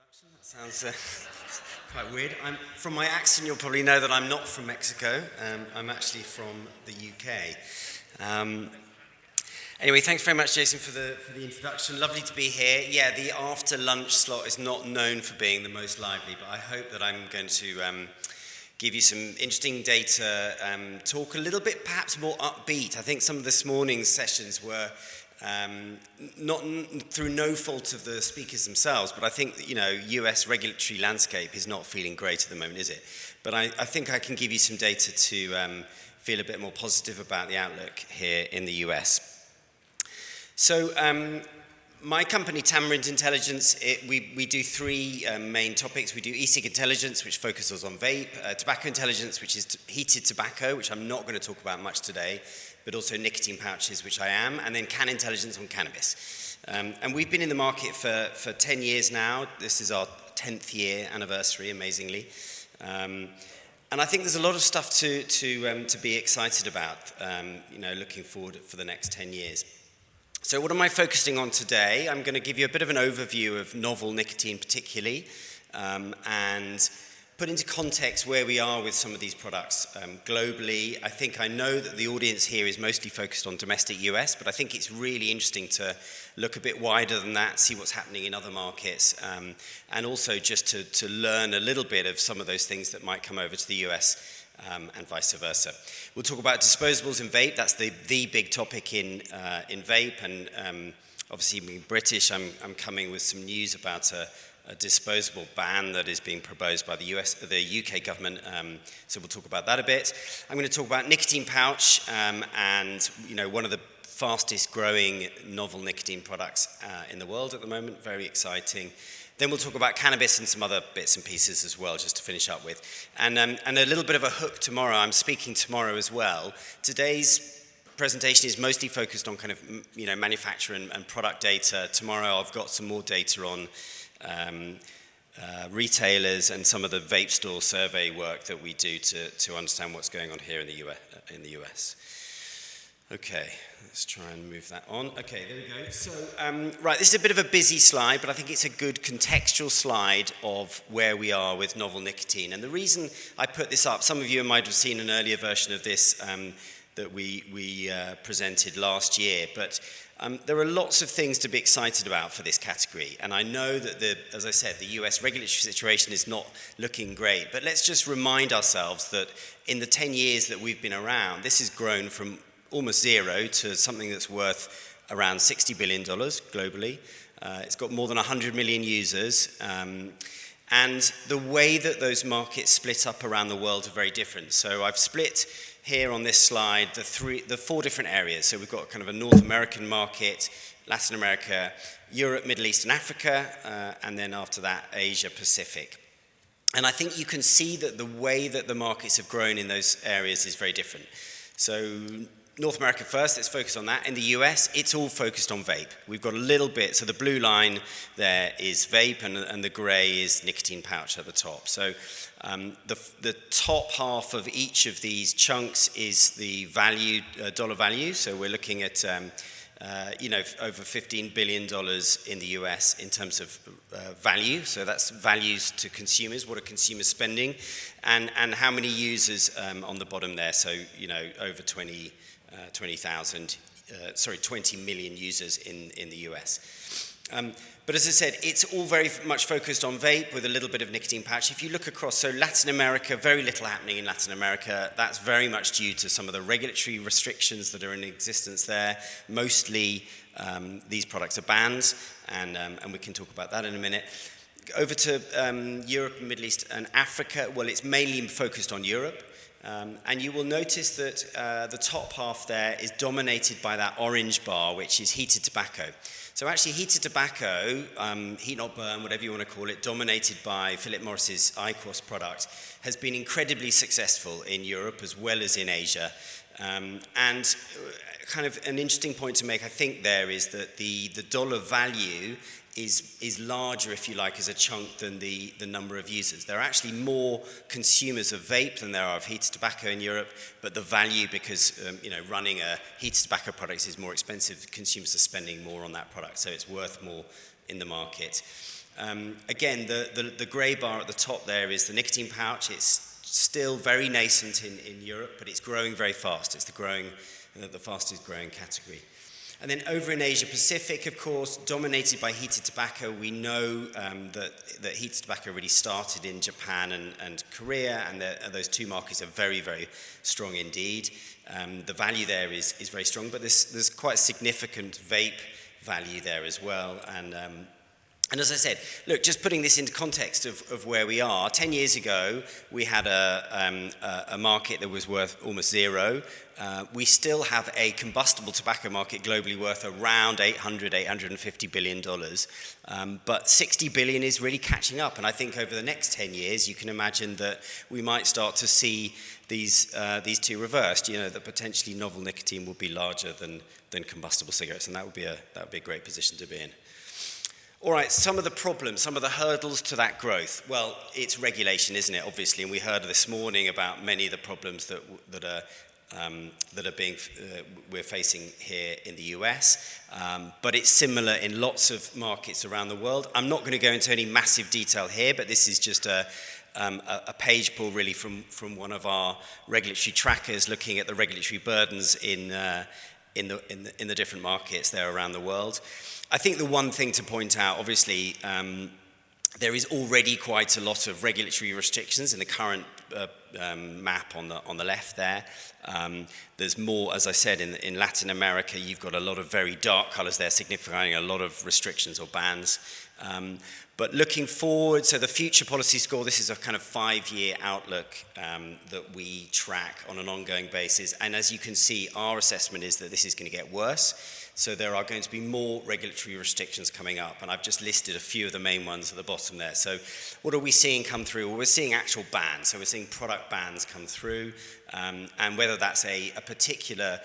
introduction. That sounds quite weird. From my accent, you'll probably know that I'm not from Mexico. I'm actually from the UK. Anyway, thanks very much, Jason, for the introduction. Lovely to be here. Yeah, the after-lunch slot is not known for being the most lively, but I hope that I'm going to give you some interesting data, talk a little bit perhaps more upbeat. I think some of this morning's sessions were not through no fault of the speakers themselves, but I think, US regulatory landscape is not feeling great at the moment, is it? But I think I can give you some data to feel a bit more positive about the outlook here in the US. So my company, Tamarind Intelligence, we do three main topics. We do e-cig intelligence, which focuses on vape, tobacco intelligence, which is heated tobacco, which I'm not going to talk about much today, but also nicotine pouches, which I am, and then can intelligence on cannabis. And we've been in the market for 10 years now. This is our 10th year anniversary, amazingly. And I think there's a lot of stuff to be excited about, looking forward for the next 10 years. So what am I focusing on today? I'm going to give you a bit of an overview of novel nicotine particularly, and put into context where we are with some of these products globally. I know that the audience here is mostly focused on domestic US, but I think it's really interesting to look a bit wider than that, see what's happening in other markets, and also just to learn a little bit of some of those things that might come over to the US. And vice versa. We'll talk about disposables in vape. That's the big topic in vape. And obviously, being British, I'm coming with some news about a disposable ban that is being proposed by the UK government. So we'll talk about that a bit. I'm going to talk about nicotine pouch, and one of the fastest growing novel nicotine products in the world at the moment. Very exciting. Then we'll talk about cannabis and some other bits and pieces as well, just to finish up with. And a little bit of a hook tomorrow. I'm speaking tomorrow as well. Today's presentation is mostly focused on kind of, manufacturer and product data. Tomorrow I've got some more data on retailers and some of the vape store survey work that we do to understand what's going on here in the US. Okay, let's try and move that on. Okay, there we go. So, this is a bit of a busy slide, but I think it's a good contextual slide of where we are with novel nicotine. And the reason I put this up, some of you might have seen an earlier version of this that we presented last year, but there are lots of things to be excited about for this category. And I know that, as I said, the US regulatory situation is not looking great, but let's just remind ourselves that in the 10 years that we've been around, this has grown from almost zero to something that's worth around $60 billion globally. It's got more than 100 million users. And the way that those markets split up around the world are very different. So I've split here on this slide the four different areas. So we've got kind of a North American market, Latin America, Europe, Middle East, and Africa, and then after that, Asia Pacific. And I think you can see that the way that the markets have grown in those areas is very different. So North America first, let's focus on that. In the US, it's all focused on vape. We've got a little bit, so the blue line there is vape, and the gray is nicotine pouch at the top. So the top half of each of these chunks is the value, dollar value. So we're looking at, over $15 billion in the US in terms of value. So that's values to consumers, what are consumers spending, and how many users on the bottom there. So, over 20 million users in the US. But as I said, it's all very much focused on vape with a little bit of nicotine pouch. If you look across, so Latin America, very little happening in Latin America. That's very much due to some of the regulatory restrictions that are in existence there. Mostly these products are banned, and we can talk about that in a minute. Over to Europe, Middle East, and Africa. Well, it's mainly focused on Europe. And you will notice that the top half there is dominated by that orange bar, which is heated tobacco. So actually, heated tobacco, heat not burn, whatever you want to call it, dominated by Philip Morris's IQOS product, has been incredibly successful in Europe as well as in Asia. And kind of an interesting point to make, I think, there is that the dollar value is larger, if you like, as a chunk than the number of users. There are actually more consumers of vape than there are of heated tobacco in Europe, but the value, because running a heated tobacco product is more expensive, consumers are spending more on that product, so it's worth more in the market. Again, the grey bar at the top there is the nicotine pouch. It's still very nascent in Europe, but it's growing very fast. It's the fastest growing category. And then over in Asia Pacific, of course, dominated by heated tobacco, we know that heated tobacco really started in Japan and Korea, and those two markets are very, very strong indeed. The value there is very strong, but there's quite a significant vape value there as well. And as I said, look, just putting this into context of where we are, 10 years ago, we had a market that was worth almost zero. We still have a combustible tobacco market globally worth around $850 billion. But 60 billion is really catching up. And I think over the next 10 years, you can imagine that we might start to see these two reversed, that potentially novel nicotine will be larger than combustible cigarettes. And that would be a great position to be in. All right, some of the problems, some of the hurdles to that growth. Well, it's regulation, isn't it, obviously, and we heard this morning about many of the problems that we're facing here in the US, but it's similar in lots of markets around the world. I'm not going to go into any massive detail here, but this is just a page pull really from one of our regulatory trackers looking at the regulatory burdens in the different markets there around the world. I think the one thing to point out, obviously, there is already quite a lot of regulatory restrictions in the current map on the left there. There's more, as I said, in Latin America, you've got a lot of very dark colors there signifying a lot of restrictions or bans. But looking forward, so the future policy score, this is a kind of 5-year outlook that we track on an ongoing basis. And as you can see, our assessment is that this is going to get worse. So there are going to be more regulatory restrictions coming up. And I've just listed a few of the main ones at the bottom there. So what are we seeing come through? Well, we're seeing actual bans. So we're seeing product bans come through. And whether that's a particular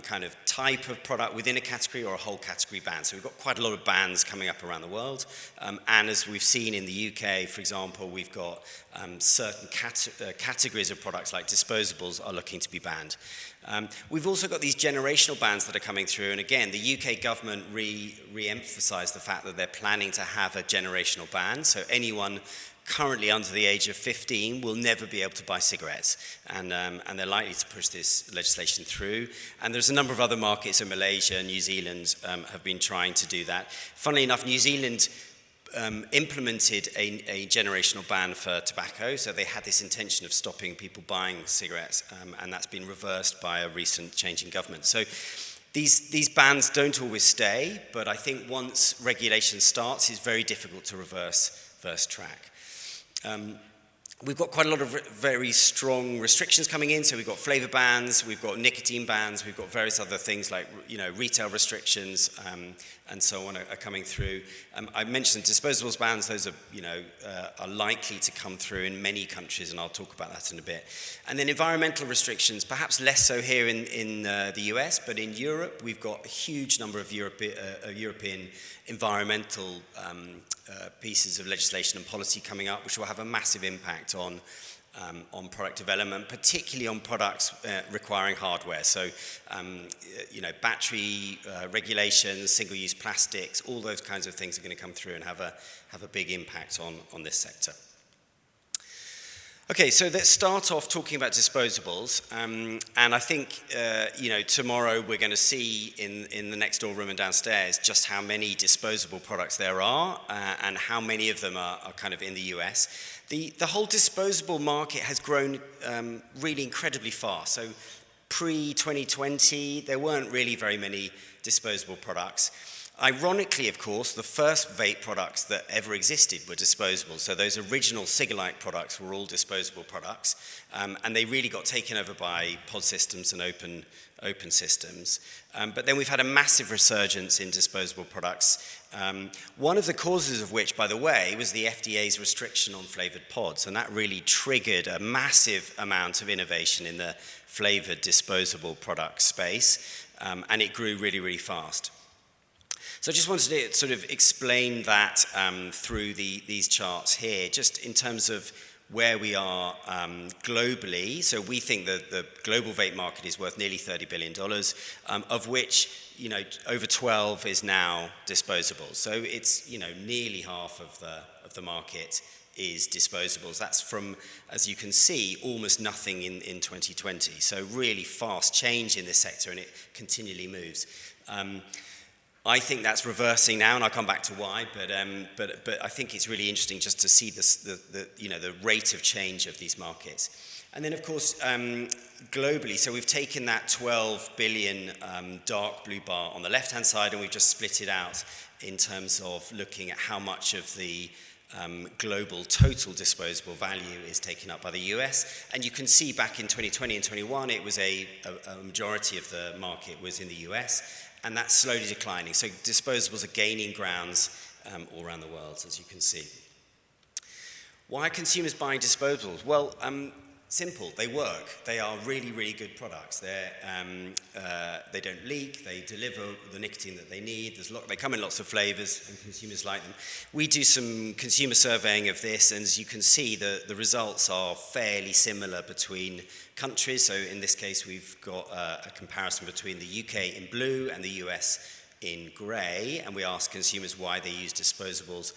kind of type of product within a category or a whole category ban. So we've got quite a lot of bans coming up around the world. And as we've seen in the UK, for example, we've got certain categories of products like disposables are looking to be banned. We've also got these generational bans that are coming through. And again, the UK government re-emphasised the fact that they're planning to have a generational ban. So anyone currently under the age of 15 will never be able to buy cigarettes, and they're likely to push this legislation through. And there's a number of other markets in Malaysia, New Zealand have been trying to do that. Funnily enough, New Zealand implemented a generational ban for tobacco, so they had this intention of stopping people buying cigarettes, and that's been reversed by a recent change in government. So these bans don't always stay, but I think once regulation starts, it's very difficult to reverse track. We've got quite a lot of very strong restrictions coming in. So we've got flavor bans, we've got nicotine bans, we've got various other things like retail restrictions and so on are coming through. I mentioned disposables bans; those are likely to come through in many countries, and I'll talk about that in a bit. And then environmental restrictions, perhaps less so here in the US, but in Europe we've got a huge number of European environmental pieces of legislation and policy coming up, which will have a massive impact on product development, particularly on products requiring hardware. So, battery regulations, single-use plastics, all those kinds of things are going to come through and have a big impact on this sector. Okay, so let's start off talking about disposables, and I think tomorrow we're going to see in the next door room and downstairs just how many disposable products there are and how many of them are kind of in the US. The whole disposable market has grown really incredibly fast. So pre-2020, there weren't really very many disposable products. Ironically, of course, the first vape products that ever existed were disposable. So those original cig-alike products were all disposable products, and they really got taken over by pod systems and open systems. But then we've had a massive resurgence in disposable products. One of the causes of which, by the way, was the FDA's restriction on flavored pods, and that really triggered a massive amount of innovation in the flavored disposable product space, and it grew really, really fast. So I just wanted to sort of explain that through these charts here, just in terms of where we are globally. So we think that the global vape market is worth nearly $30 billion, of which, over 12 is now disposable. So it's, nearly half of the market is disposables. That's from, as you can see, almost nothing in 2020. So really fast change in this sector, and it continually moves. I think that's reversing now, and I'll come back to why. But I think it's really interesting just to see the rate of change of these markets. And then, of course, globally, so we've taken that 12 billion dark blue bar on the left-hand side, and we've just split it out in terms of looking at how much of the global total disposable value is taken up by the US. And you can see back in 2020 and 21, it was a majority of the market was in the US. And that's slowly declining. So disposables are gaining grounds all around the world, as you can see. Why are consumers buying disposables? Well, simple, they work. They are really, really good products. They don't leak, they deliver the nicotine that they need. They come in lots of flavors, and consumers like them. We do some consumer surveying of this, and as you can see, the results are fairly similar between countries. So in this case, we've got a comparison between the UK in blue and the US in grey, and we ask consumers why they use disposables.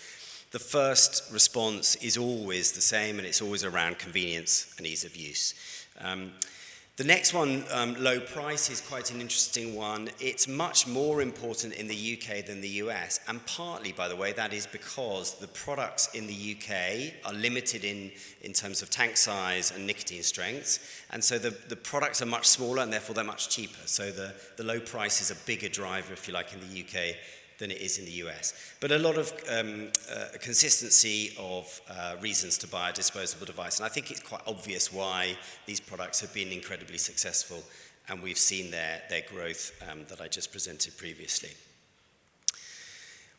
The first response is always the same, and it's always around convenience and ease of use. The next one, low price, is quite an interesting one. It's much more important in the UK than the US, and partly, by the way, that is because the products in the UK are limited in terms of tank size and nicotine strength, and so the products are much smaller, and therefore they're much cheaper. So the low price is a bigger driver, if you like, in the UK than it is in the US. But a lot of consistency of reasons to buy a disposable device. And I think it's quite obvious why these products have been incredibly successful, and we've seen their growth that I just presented previously.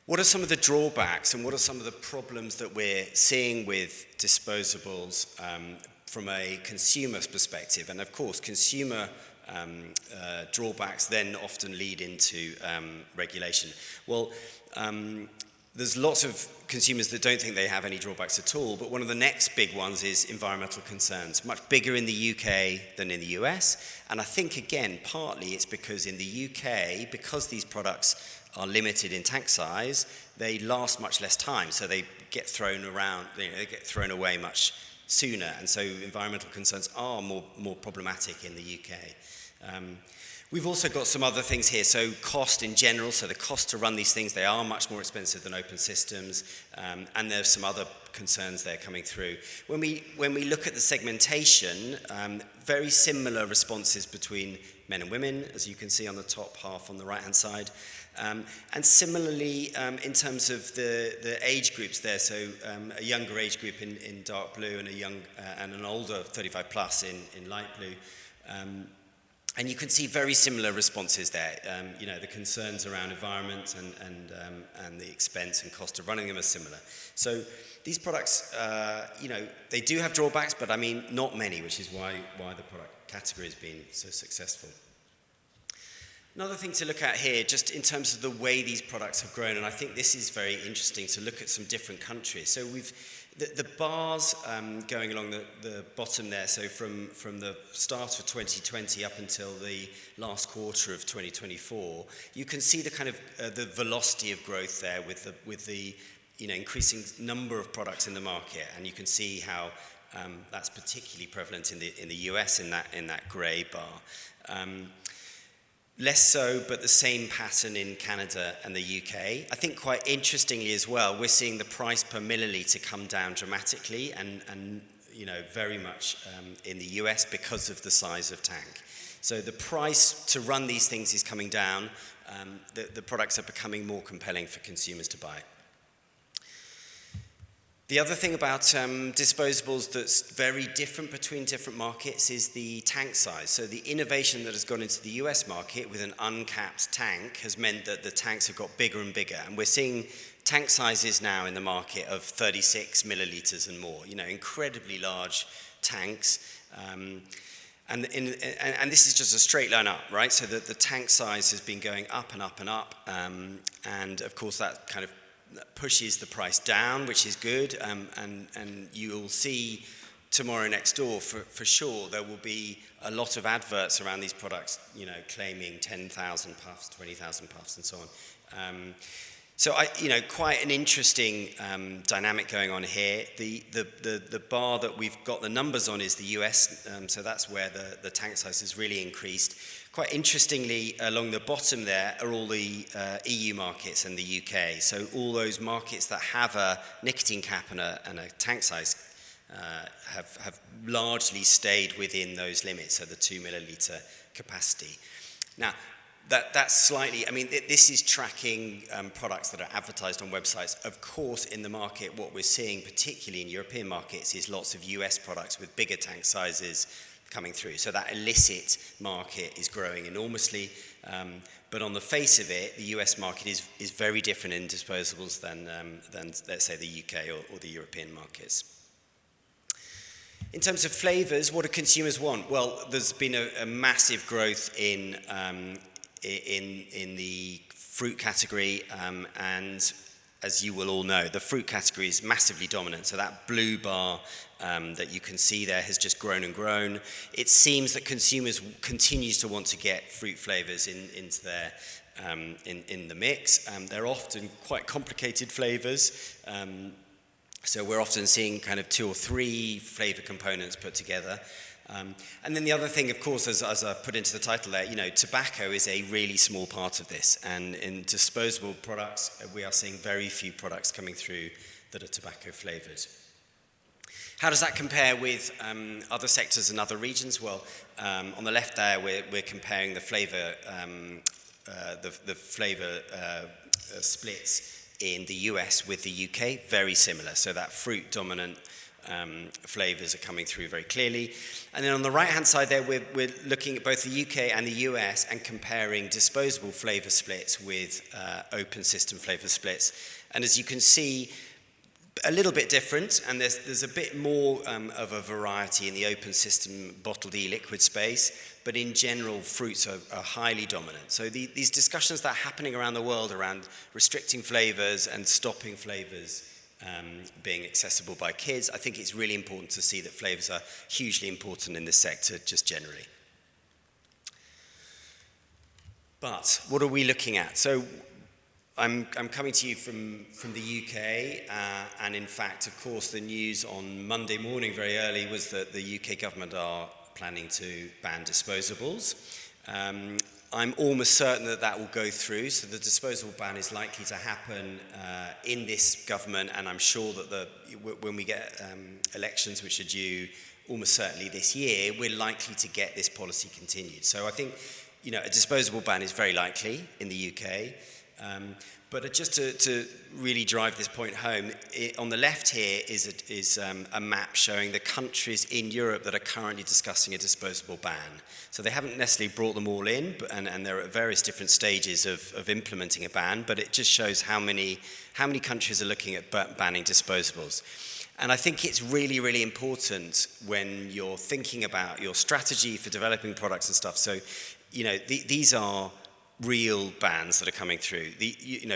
What are some of the drawbacks, and what are some of the problems that we're seeing with disposables from a consumer's perspective? And of course, consumer drawbacks then often lead into regulation. Well, there's lots of consumers that don't think they have any drawbacks at all, but one of the next big ones is environmental concerns, much bigger in the UK than in the US. And I think, again, partly it's because in the UK, because these products are limited in tank size, they last much less time, so they get thrown around, they get thrown away much sooner, and so environmental concerns are more problematic in the UK. We've also got some other things here, so cost in general, so the cost to run these things, they are much more expensive than open systems, and there's some other concerns there coming through. When we look at the segmentation, very similar responses between men and women, as you can see on the top half on the right-hand side. And similarly, in terms of the age groups there, so a younger age group in dark blue and and an older 35 plus in light blue. And you can see very similar responses there. The concerns around environment and the expense and cost of running them are similar. So these products, they do have drawbacks, but I mean, not many, which is why the product category has been so successful. Another thing to look at here, just in terms of the way these products have grown, and I think this is very interesting to look at some different countries. So the bars going along the bottom there, so from the start of 2020 up until the last quarter of 2024, you can see the kind of the velocity of growth there with the increasing number of products in the market, and you can see how that's particularly prevalent in the US in that grey bar. Less so, but the same pattern in Canada and the UK. I think quite interestingly as well, we're seeing the price per milliliter come down dramatically and very much in the US because of the size of tank. So the price to run these things is coming down. The products are becoming more compelling for consumers to buy. The other thing about disposables that's very different between different markets is the tank size. So the innovation that has gone into the US market with an uncapped tank has meant that the tanks have got bigger and bigger. And we're seeing tank sizes now in the market of 36 milliliters and more, incredibly large tanks. And this is just a straight line up, right? So the tank size has been going up and up and up. And of course that kind of pushes the price down, which is good, and you'll see tomorrow next door, for sure, there will be a lot of adverts around these products, claiming 10,000 puffs, 20,000 puffs, and so on. So, quite an interesting dynamic going on here. The bar that we've got the numbers on is the US, so that's where the tank size has really increased. Quite interestingly, along the bottom there are all the EU markets and the UK. So all those markets that have a nicotine cap and a tank size have largely stayed within those limits, so the 2 milliliter capacity. Now, that's slightly, this is tracking products that are advertised on websites. Of course, in the market, what we're seeing, particularly in European markets, is lots of US products with bigger tank sizes coming through. So that illicit market is growing enormously. But on the face of it, the US market is very different in disposables than let's say, the UK or the European markets. In terms of flavors, what do consumers want? Well, there's been a massive growth in the fruit category, and as you will all know, the fruit category is massively dominant. So that blue bar that you can see there has just grown and grown. It seems that consumers continue to want to get fruit flavors into their in the mix. They're often quite complicated flavors. So we're often seeing kind of 2 or 3 flavor components put together. And then the other thing, of course, as I've put into the title there, tobacco is a really small part of this. And in disposable products, we are seeing very few products coming through that are tobacco flavored. How does that compare with other sectors and other regions? Well, on the left there, we're comparing the flavor splits in the US with the UK, very similar. So that fruit-dominant flavors are coming through very clearly. And then on the right-hand side there, we're looking at both the UK and the US and comparing disposable flavor splits with open system flavor splits. And as you can see, a little bit different, and there's a bit more of a variety in the open system bottled e-liquid space, but in general, fruits are highly dominant. So these discussions that are happening around the world around restricting flavors and stopping flavors being accessible by kids, I think it's really important to see that flavors are hugely important in this sector just generally. But what are we looking at? So I'm coming to you from the UK, and in fact, of course, the news on Monday morning very early was that the UK government are planning to ban disposables. I'm almost certain that will go through, so the disposable ban is likely to happen in this government, and I'm sure that when we get elections, which are due almost certainly this year, we're likely to get this policy continued. So I think, a disposable ban is very likely in the UK. But just to really drive this point home, on the left here is a map showing the countries in Europe that are currently discussing a disposable ban. So they haven't necessarily brought them all in, and they're at various different stages of implementing a ban, but it just shows how many countries are looking at banning disposables. And I think it's really, really important when you're thinking about your strategy for developing products and stuff. So, these are real bans that are coming through.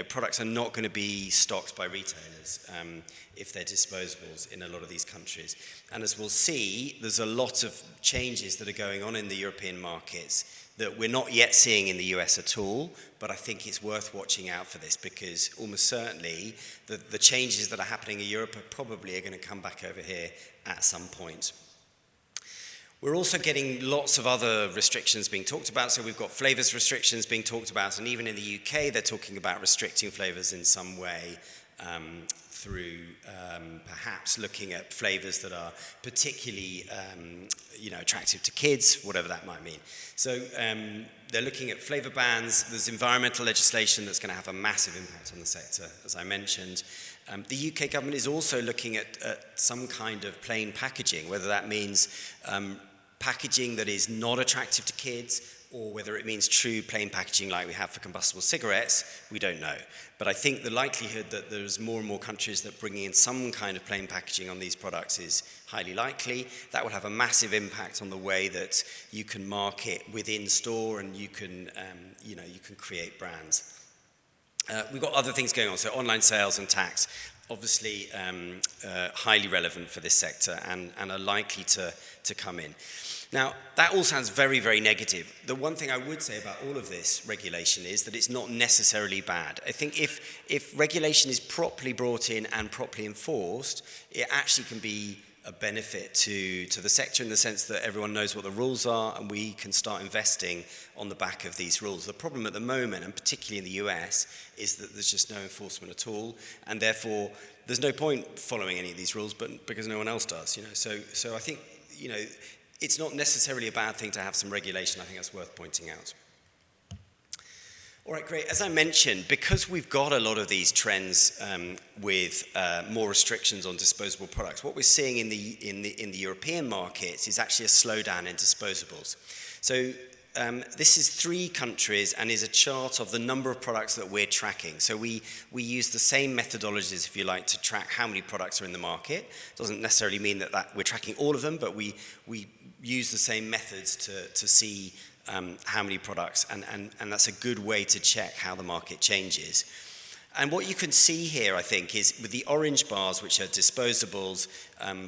Products are not going to be stocked by retailers if they're disposables in a lot of these countries. And as we'll see, there's a lot of changes that are going on in the European markets that we're not yet seeing in the US at all, but I think it's worth watching out for this because almost certainly the changes that are happening in Europe are probably going to come back over here at some point. We're also getting lots of other restrictions being talked about. So we've got flavors restrictions being talked about, and even in the UK, they're talking about restricting flavors in some way through perhaps looking at flavors that are particularly attractive to kids, whatever that might mean. So they're looking at flavor bans. There's environmental legislation that's going to have a massive impact on the sector, as I mentioned. The UK government is also looking at some kind of plain packaging, whether that means packaging that is not attractive to kids or whether it means true plain packaging like we have for combustible cigarettes, we don't know. But I think the likelihood that there's more and more countries that bringing in some kind of plain packaging on these products is highly likely. That will have a massive impact on the way that you can market within store and you can create brands. We've got other things going on, so online sales and tax. obviously highly relevant for this sector and are likely to come in. Now, that all sounds very, very negative. The one thing I would say about all of this regulation is that it's not necessarily bad. I think if regulation is properly brought in and properly enforced, it actually can be a benefit to the sector in the sense that everyone knows what the rules are and we can start investing on the back of these rules. The problem at the moment, and particularly in the US, is that there's just no enforcement at all, and therefore there's no point following any of these rules, but because no one else does. So I think it's not necessarily a bad thing to have some regulation. I think that's worth pointing out. All right, great. As I mentioned, because we've got a lot of these trends with more restrictions on disposable products, what we're seeing in the European markets is actually a slowdown in disposables. So this is 3 countries and is a chart of the number of products that we're tracking. So we use the same methodologies, if you like, to track how many products are in the market. It doesn't necessarily mean that we're tracking all of them, but we use the same methods to see how many products, and that's a good way to check how the market changes. And what you can see here, I think, is with the orange bars, which are disposables,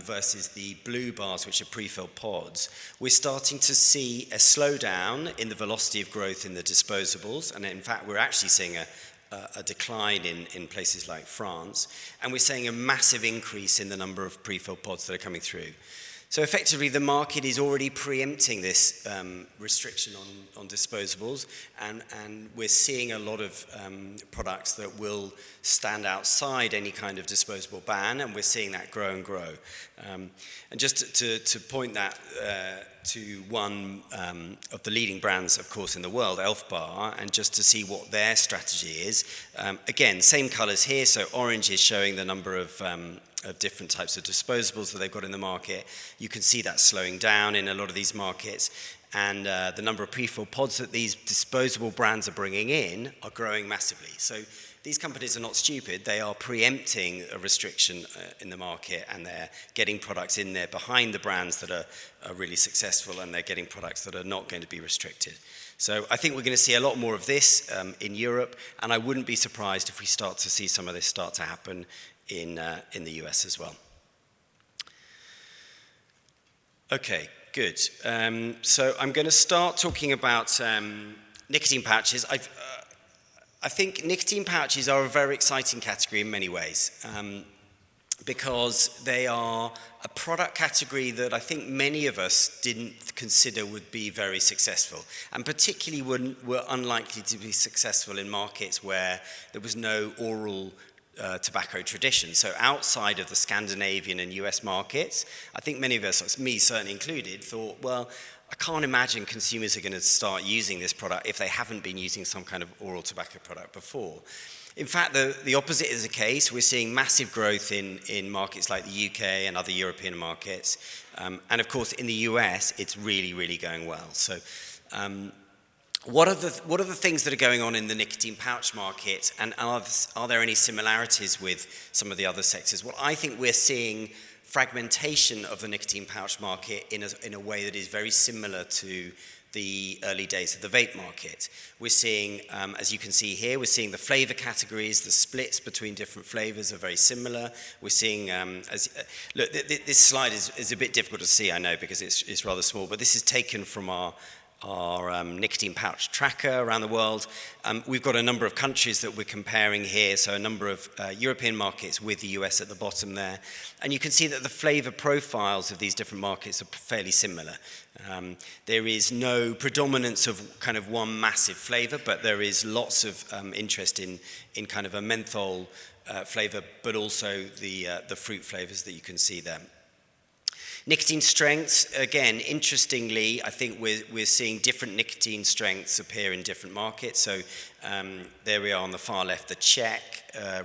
versus the blue bars, which are pre-filled pods, we're starting to see a slowdown in the velocity of growth in the disposables, and in fact, we're actually seeing a decline in places like France, and we're seeing a massive increase in the number of pre-filled pods that are coming through. So effectively, the market is already preempting this restriction on disposables, and we're seeing a lot of products that will stand outside any kind of disposable ban, and we're seeing that grow and grow. And just to point that to one of the leading brands, of course, in the world, Elf Bar, and just to see what their strategy is. Again, same colors here, so orange is showing the number of different types of disposables that they've got in the market. You can see that slowing down in a lot of these markets, and the number of pre-filled pods that these disposable brands are bringing in are growing massively. So these companies are not stupid. They are preempting a restriction in the market, and they're getting products in there behind the brands that are really successful, and they're getting products that are not going to be restricted. So I think we're going to see a lot more of this in Europe, and I wouldn't be surprised if we start to see some of this start to happen in the US as well. Okay, good. So I'm going to start talking about nicotine pouches. I think nicotine pouches are a very exciting category in many ways, because they are a product category that I think many of us didn't consider would be very successful, and particularly were unlikely to be successful in markets where there was no oral tobacco tradition. So outside of the Scandinavian and US markets, I think many of us, me certainly included, thought, well, I can't imagine consumers are going to start using this product if they haven't been using some kind of oral tobacco product before. In fact, the opposite is the case. We're seeing massive growth in markets like the UK and other European markets. And of course, in the US, it's really, really going well. So what are the things that are going on in the nicotine pouch market, and are there any similarities with some of the other sectors? Well, I think we're seeing fragmentation of the nicotine pouch market in a way that is very similar to the early days of the vape market. We're seeing, as you can see here, we're seeing the flavor categories, the splits between different flavors are very similar. We're seeing, look, this slide is a bit difficult to see, I know, because it's rather small, but this is taken from our nicotine pouch tracker around the world. We've got a number of countries that we're comparing here, so a number of European markets with the US at the bottom there. And you can see that the flavor profiles of these different markets are fairly similar. There is no predominance of kind of one massive flavor, but there is lots of interest in kind of a menthol flavor, but also the fruit flavors that you can see there. Nicotine strengths, again, interestingly, I think we're seeing different nicotine strengths appear in different markets. So there we are on the far left, the Czech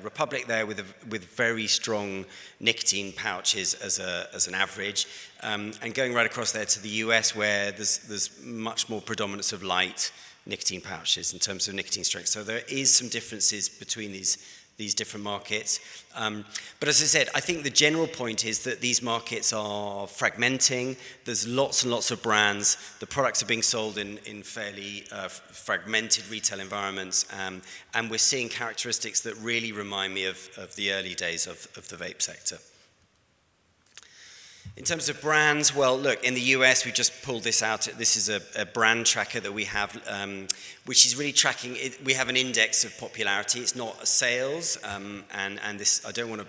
Republic there with very strong nicotine pouches as an average, and going right across there to the US, where there's much more predominance of light nicotine pouches in terms of nicotine strength. So there is some differences between these different markets. But as I said, I think the general point is that these markets are fragmenting. There's lots and lots of brands. The products are being sold in fairly fragmented retail environments. And we're seeing characteristics that really remind me of the early days of the vape sector. In terms of brands, well, look, in the US, we just pulled this out. This is a brand tracker that we have, which is really tracking. We have an index of popularity. It's not sales, and this, I don't want to,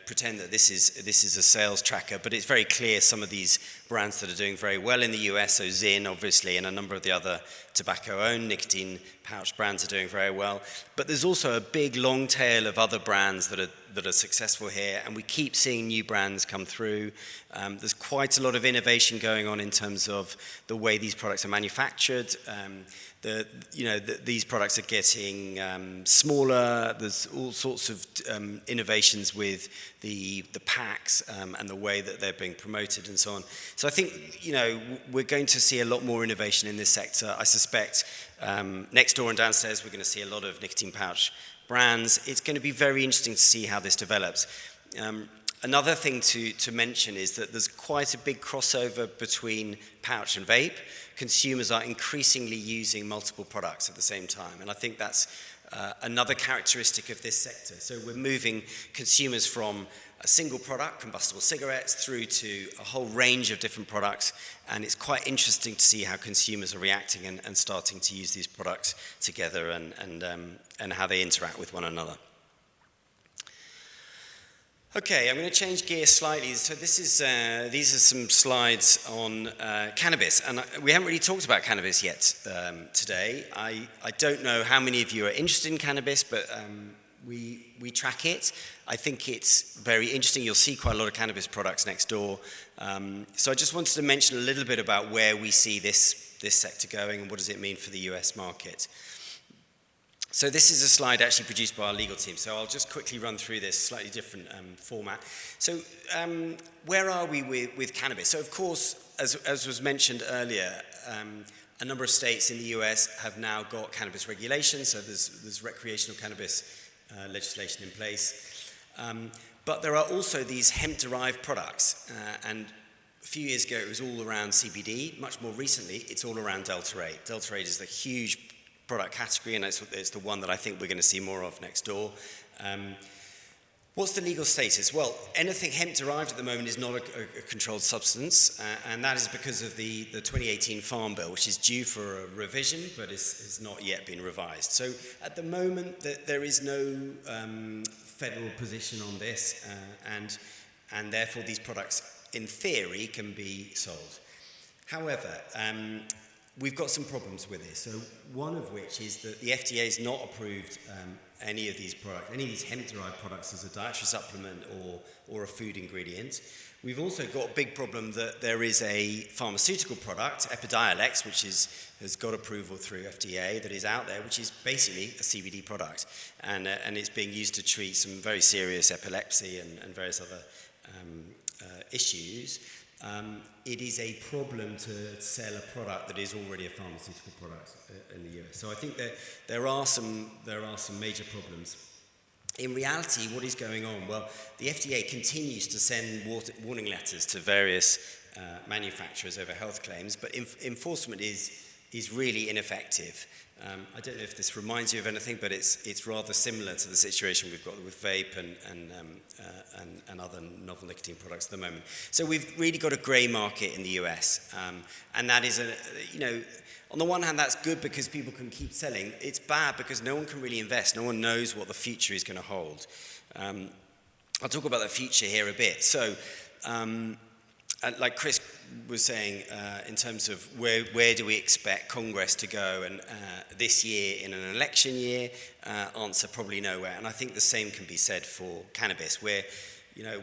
pretend that this is a sales tracker, but it's very clear some of these brands that are doing very well in the US. So Zyn, obviously, and a number of the other tobacco-owned nicotine pouch brands are doing very well. But there's also a big long tail of other brands that are successful here, and we keep seeing new brands come through. There's quite a lot of innovation going on in terms of the way these products are manufactured. These products are getting smaller. There's all sorts of innovations with the packs and the way that they're being promoted and so on. So I think we're going to see a lot more innovation in this sector. I suspect next door and downstairs we're going to see a lot of nicotine pouch brands. It's going to be very interesting to see how this develops. Another thing to mention is that there's quite a big crossover between pouch and vape. Consumers are increasingly using multiple products at the same time, and I think that's another characteristic of this sector. So we're moving consumers from a single product, combustible cigarettes, through to a whole range of different products, and it's quite interesting to see how consumers are reacting and starting to use these products together and how they interact with one another. Okay, I'm going to change gears slightly. So these are some slides on cannabis, and we haven't really talked about cannabis yet today. I don't know how many of you are interested in cannabis, but we track it. I think it's very interesting. You'll see quite a lot of cannabis products next door. So I just wanted to mention a little bit about where we see this sector going and what does it mean for the US market. So this is a slide actually produced by our legal team. So I'll just quickly run through this slightly different format. So where are we with cannabis? So of course, as was mentioned earlier, a number of states in the US have now got cannabis regulation. So there's recreational cannabis legislation in place. But there are also these hemp-derived products. And a few years ago, it was all around CBD. Much more recently, it's all around Delta-8. Delta-8 is the huge product category, and it's the one that I think we're going to see more of next door. What's the legal status? Well, anything hemp-derived at the moment is not a controlled substance, and that is because of the 2018 Farm Bill, which is due for a revision, but has not yet been revised. So at the moment, there is no federal position on this, and therefore these products, in theory, can be sold. However, we've got some problems with this. So one of which is that the FDA has not approved any of these products, any of these hemp-derived products as a dietary supplement or a food ingredient. We've also got a big problem that there is a pharmaceutical product, Epidiolex, which has got approval through FDA, that is out there, which is basically a CBD product. And it's being used to treat some very serious epilepsy and various other issues. It is a problem to sell a product that is already a pharmaceutical product in the US. So I think that there are some major problems. In reality, what is going on? Well, the FDA continues to send warning letters to various manufacturers over health claims, but enforcement is really ineffective. I don't know if this reminds you of anything, but it's rather similar to the situation we've got with vape and other novel nicotine products at the moment. So we've really got a grey market in the US, and that is on the one hand, that's good because people can keep selling. It's bad because no one can really invest. No one knows what the future is going to hold. I'll talk about the future here a bit. So, like Chris was saying, in terms of where do we expect Congress to go, and this year in an election year, answer probably nowhere. And I think the same can be said for cannabis, where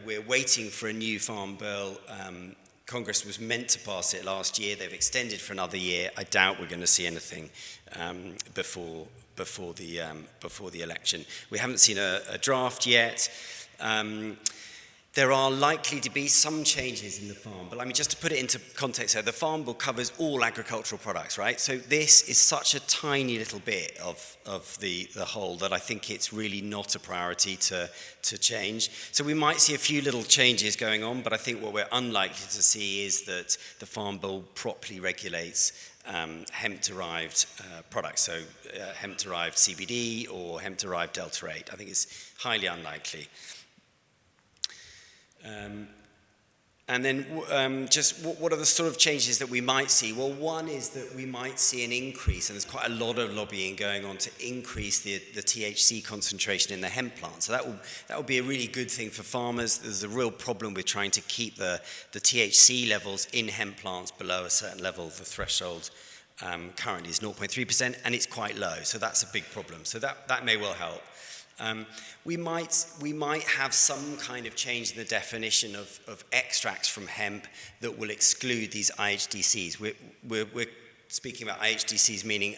we're waiting for a new farm bill. Congress was meant to pass it last year. They've extended for another year. I doubt we're going to see anything before the election. We haven't seen a draft yet. there are likely to be some changes in the Farm Bill. I mean, just to put it into context here, the Farm Bill covers all agricultural products, right? So this is such a tiny little bit of the whole that I think it's really not a priority to change. So we might see a few little changes going on, but I think what we're unlikely to see is that the Farm Bill properly regulates hemp-derived products, so hemp-derived CBD or hemp-derived Delta-8. I think it's highly unlikely. And then just what are the sort of changes that we might see? Well, one is that we might see an increase, and there's quite a lot of lobbying going on to increase the THC concentration in the hemp plant. So that will be a really good thing for farmers. There's a real problem with trying to keep the THC levels in hemp plants below a certain level. The threshold currently is 0.3%, and it's quite low. So that's a big problem. So that may well help. We might have some kind of change in the definition of extracts from hemp that will exclude these IHDCs. We're speaking about IHDCs, meaning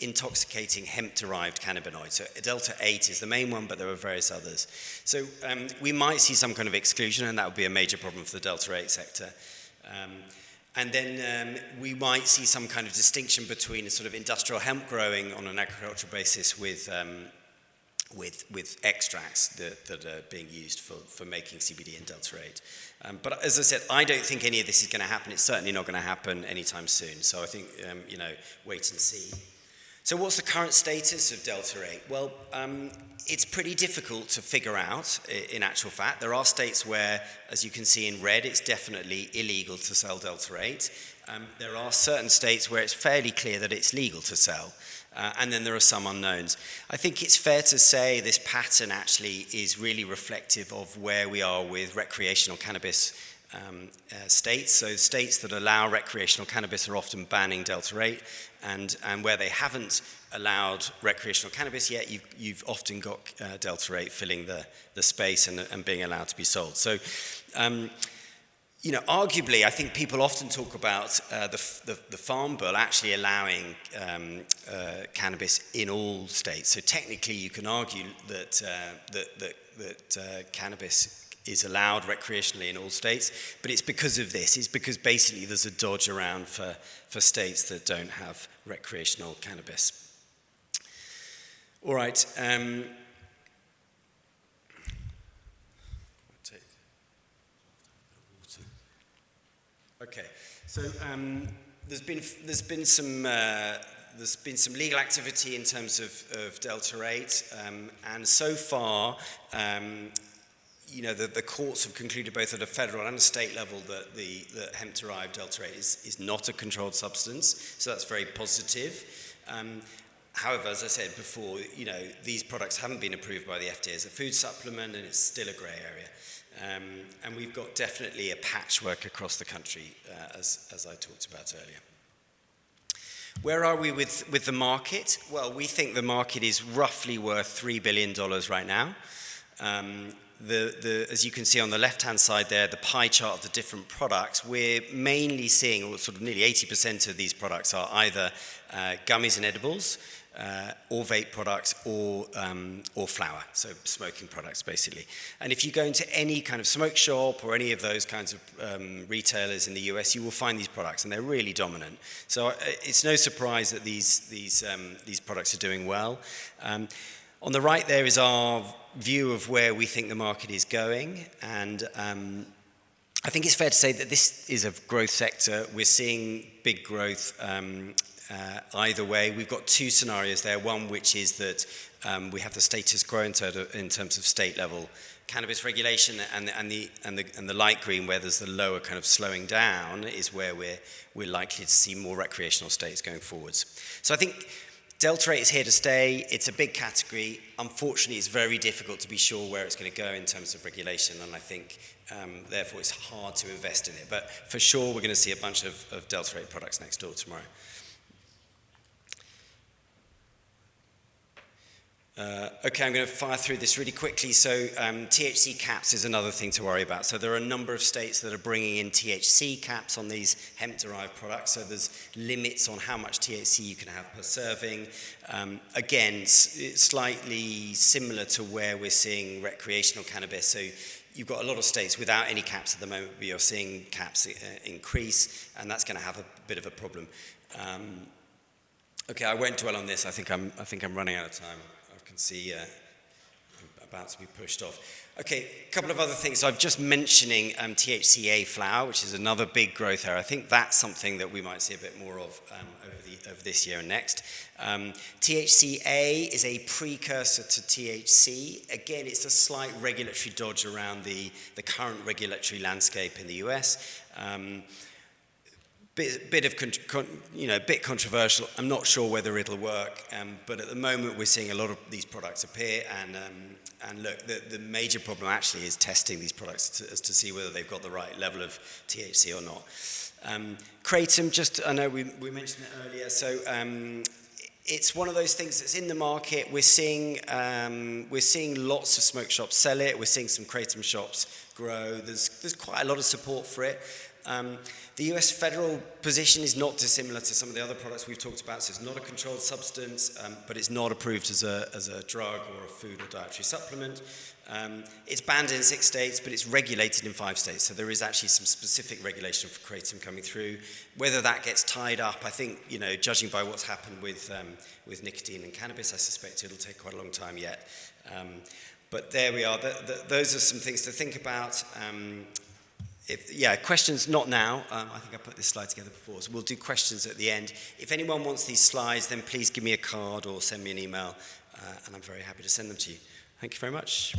intoxicating hemp-derived cannabinoids. So Delta-8 is the main one, but there are various others. So we might see some kind of exclusion, and that would be a major problem for the Delta-8 sector. And then we might see some kind of distinction between a sort of industrial hemp growing on an agricultural basis with extracts that are being used for making CBD and Delta-8. But as I said, I don't think any of this is going to happen. It's certainly not going to happen anytime soon. So I think, wait and see. So what's the current status of Delta-8? Well, it's pretty difficult to figure out, in actual fact. There are states where, as you can see in red, it's definitely illegal to sell Delta-8. There are certain states where it's fairly clear that it's legal to sell. And then there are some unknowns. I think it's fair to say this pattern actually is really reflective of where we are with recreational cannabis states. So states that allow recreational cannabis are often banning Delta-8, and where they haven't allowed recreational cannabis yet, you've often got Delta-8 filling the space and being allowed to be sold. So arguably, I think people often talk about the Farm Bill actually allowing cannabis in all states. So technically, you can argue that cannabis is allowed recreationally in all states, but it's because of this. It's because basically there's a dodge around for states that don't have recreational cannabis. All right. Okay, so there's been some legal activity in terms of Delta-8, and so far, the courts have concluded both at a federal and a state level that hemp-derived Delta-8 is not a controlled substance, so that's very positive. However, as I said before, these products haven't been approved by the FDA as a food supplement, and it's still a grey area. And we've got definitely a patchwork across the country, as I talked about earlier. Where are we with the market? Well, we think the market is roughly worth $3 billion right now. As you can see on the left-hand side there, the pie chart of the different products, we're mainly seeing, or sort of nearly 80% of these products are either gummies and edibles, or vape products, or flour, so smoking products basically. And if you go into any kind of smoke shop or any of those kinds of retailers in the US, you will find these products, and they're really dominant. So it's no surprise that these products are doing well. On the right there is our view of where we think the market is going, and I think it's fair to say that this is a growth sector. We're seeing big growth either way. We've got two scenarios there. One, which is that we have the status quo in terms of state level cannabis regulation, and the light green, where there's the lower kind of slowing down, is where we're likely to see more recreational states going forwards. So I think Delta-8 is here to stay. It's a big category. Unfortunately, it's very difficult to be sure where it's going to go in terms of regulation, and I think, therefore, it's hard to invest in it. But for sure, we're going to see a bunch of Delta-8 products next door tomorrow. Okay, I'm going to fire through this really quickly. So THC caps is another thing to worry about. So there are a number of states that are bringing in THC caps on these hemp-derived products. So there's limits on how much THC you can have per serving. Again, it's slightly similar to where we're seeing recreational cannabis. So you've got a lot of states without any caps at the moment, but you're seeing caps increase, and that's going to have a bit of a problem. Okay, I won't dwell on this. I think I'm running out of time. I can see I'm about to be pushed off. Okay, a couple of other things. So I'm just mentioning THCA flower, which is another big growth area. I think that's something that we might see a bit more of over this year and next. THCA is a precursor to THC. Again, it's a slight regulatory dodge around the current regulatory landscape in the US. Bit controversial. I'm not sure whether it'll work, but at the moment we're seeing a lot of these products appear, and look, the major problem actually is testing these products to see whether they've got the right level of THC or not. Kratom, I know we mentioned it earlier, so it's one of those things that's in the market. We're seeing lots of smoke shops sell it. We're seeing some Kratom shops grow. There's quite a lot of support for it. The US federal position is not dissimilar to some of the other products we've talked about. So it's not a controlled substance, but it's not approved as a drug or a food or dietary supplement. It's banned in 6 states, but it's regulated in 5 states. So there is actually some specific regulation for Kratom coming through. Whether that gets tied up, I think, judging by what's happened with nicotine and cannabis, I suspect it'll take quite a long time yet. But there we are. Those are some things to think about. Questions not now. I think I put this slide together before, so we'll do questions at the end. If anyone wants these slides, then please give me a card or send me an email, and I'm very happy to send them to you. Thank you very much.